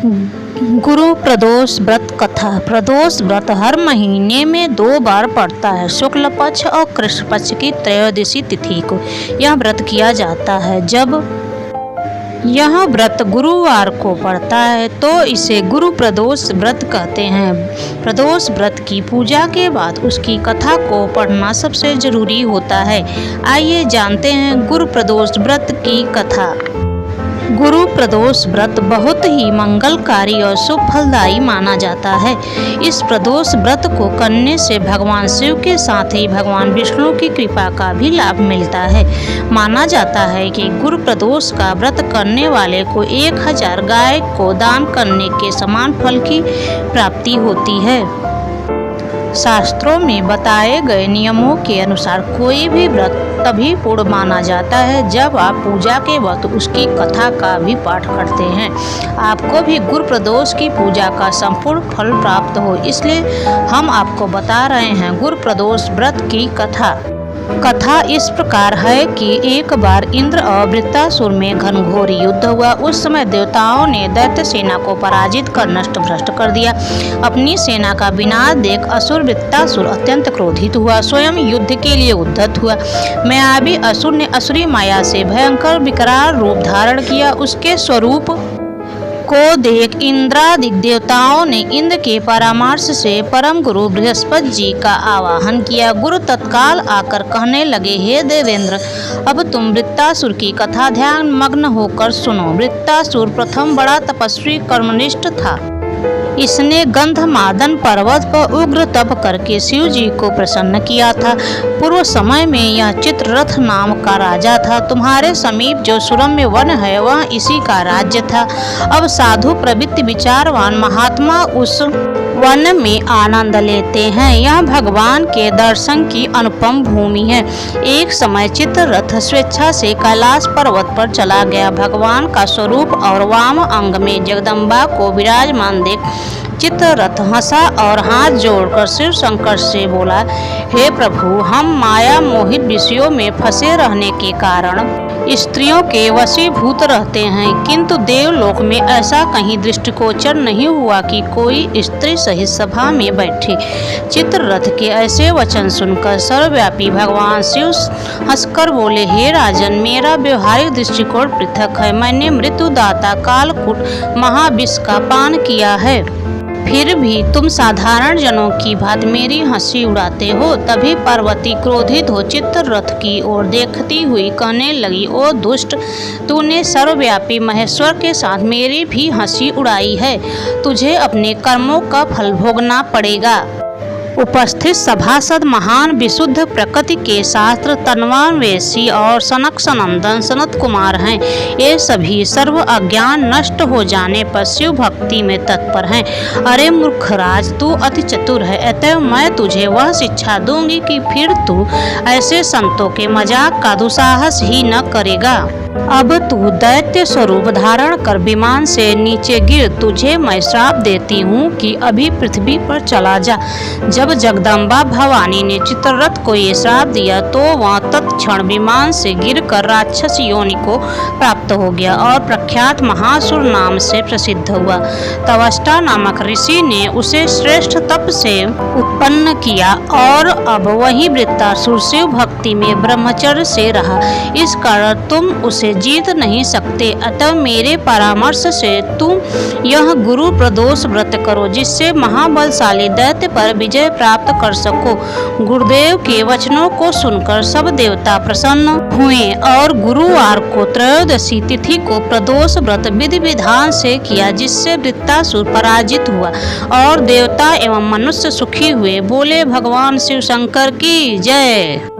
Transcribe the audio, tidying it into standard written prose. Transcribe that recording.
गुरु प्रदोष व्रत कथा। प्रदोष व्रत हर महीने में 2 बार पड़ता है, शुक्ल पक्ष और कृष्ण पक्ष की त्रयोदशी तिथि को यह व्रत किया जाता है। जब यह व्रत गुरुवार को पड़ता है तो इसे गुरु प्रदोष व्रत कहते हैं। प्रदोष व्रत की पूजा के बाद उसकी कथा को पढ़ना सबसे जरूरी होता है। आइए जानते हैं गुरु प्रदोष व्रत की कथा। गुरु प्रदोष व्रत बहुत ही मंगलकारी और शुभ फलदायी माना जाता है। इस प्रदोष व्रत को करने से भगवान शिव के साथ ही भगवान विष्णु की कृपा का भी लाभ मिलता है। माना जाता है कि गुरु प्रदोष का व्रत करने वाले को 1000 गाय को दान करने के समान फल की प्राप्ति होती है। शास्त्रों में बताए गए नियमों के अनुसार कोई भी व्रत तभी पूर्ण माना जाता है जब आप पूजा के वक्त उसकी कथा का भी पाठ करते हैं। आपको भी गुरु प्रदोष की पूजा का संपूर्ण फल प्राप्त हो, इसलिए हम आपको बता रहे हैं गुरु प्रदोष व्रत की कथा। कथा इस प्रकार है कि एक बार इंद्र और वृत्तासुर में घनघोर युद्ध हुआ। उस समय देवताओं ने दैत्य सेना को पराजित कर नष्ट भ्रष्ट कर दिया। अपनी सेना का विनाश देख असुर वृत्तासुर अत्यंत क्रोधित हुआ, स्वयं युद्ध के लिए उद्धत हुआ। मायावी असुर ने असुरी माया से भयंकर विकराल रूप धारण किया। उसके स्वरूप को देख इंद्रादि देवताओं ने इंद्र के परामर्श से परम गुरु बृहस्पति जी का आवाहन किया। गुरु तत्काल आकर कहने लगे, हे देवेंद्र, अब तुम वृत्तासुर की कथा ध्यान मग्न होकर सुनो। वृत्तासुर प्रथम बड़ा तपस्वी कर्मनिष्ठ था। इसने गंधमादन पर्वत पर उग्र तप करके शिव जी को प्रसन्न किया था। पूर्व समय में यह चित्ररथ नाम का राजा था। तुम्हारे समीप जो सुरम्य वन है वह इसी का राज्य था। अब साधु प्रवृत्ति विचारवान महात्मा उस वन में आनंद लेते हैं। यह भगवान के दर्शन की अनुपम भूमि है। एक समय चित्ररथ स्वेच्छा से कैलाश पर्वत पर चला गया। भगवान का स्वरूप और वाम अंग में जगदम्बा को विराजमान देख चित्ररथ हंसा और हाथ जोड़कर शिव शंकर से बोला, हे प्रभु, हम माया मोहित विषयों में फंसे रहने के कारण स्त्रियों के वशीभूत रहते हैं, किंतु देवलोक में ऐसा कहीं दृष्टिगोचर नहीं हुआ कि कोई स्त्री सहित सभा में बैठे। चित्ररथ के ऐसे वचन सुनकर सर्वव्यापी भगवान शिव हंसकर बोले, हे राजन, मेरा व्यवहारिक दृष्टिकोण पृथक है। मैंने मृत्युदाता कालकूट महाविष का पान किया है, फिर भी तुम साधारण जनों की भांति मेरी हंसी उड़ाते हो। तभी पार्वती क्रोधित हो चित्ररथ की ओर देखती हुई कहने लगी, ओ दुष्ट, तूने सर्वव्यापी महेश्वर के साथ मेरी भी हंसी उड़ाई है। तुझे अपने कर्मों का फल भोगना पड़ेगा। उपस्थित सभासद महान विशुद्ध प्रकृति के शास्त्र तन्वान्वेषी और सनक सनंदन सनत कुमार हैं। ये सभी सर्व अज्ञान नष्ट हो जाने पर शिव भक्ति में तत्पर हैं। अरे मूर्खराज, तू अति चतुर है, अतः मैं तुझे वह शिक्षा दूंगी कि फिर तू ऐसे संतों के मजाक का दुस्साहस ही न करेगा। अब तू दैत्य स्वरूप धारण कर विमान से नीचे गिर। तुझे मैं श्राप देती हूँ कि अभी पृथ्वी पर चला जा। जब जगदम्बा भवानी ने चित्ररथ को ये श्राप दिया तो वह तत्क्षण विमान से गिरकर राक्षस योनि को प्राप्त हो गया और प्रख्यात महासुर नाम से प्रसिद्ध हुआ। तवष्टा नामक ऋषि ने उसे श्रेष्ठ तप से उत्पन्न किया और अब वही वृत्तासुर शिव भक्ति में ब्रह्मचर्य से रहा। इस कारण तुम उसे जीत नहीं सकते। अतः मेरे परामर्श से तुम यह गुरु प्रदोष व्रत करो, जिससे महाबलशाली दैत्य पर विजय प्राप्त कर सको। गुरुदेव के वचनों को सुनकर सब देवता प्रसन्न हुए और गुरुवार को त्रयोदशी तिथि को प्रदोष व्रत विधि विधान से किया, जिससे वृत्तासुर पराजित हुआ और देवता एवं मनुष्य सुखी हुए। बोले भगवान शिव शंकर की जय।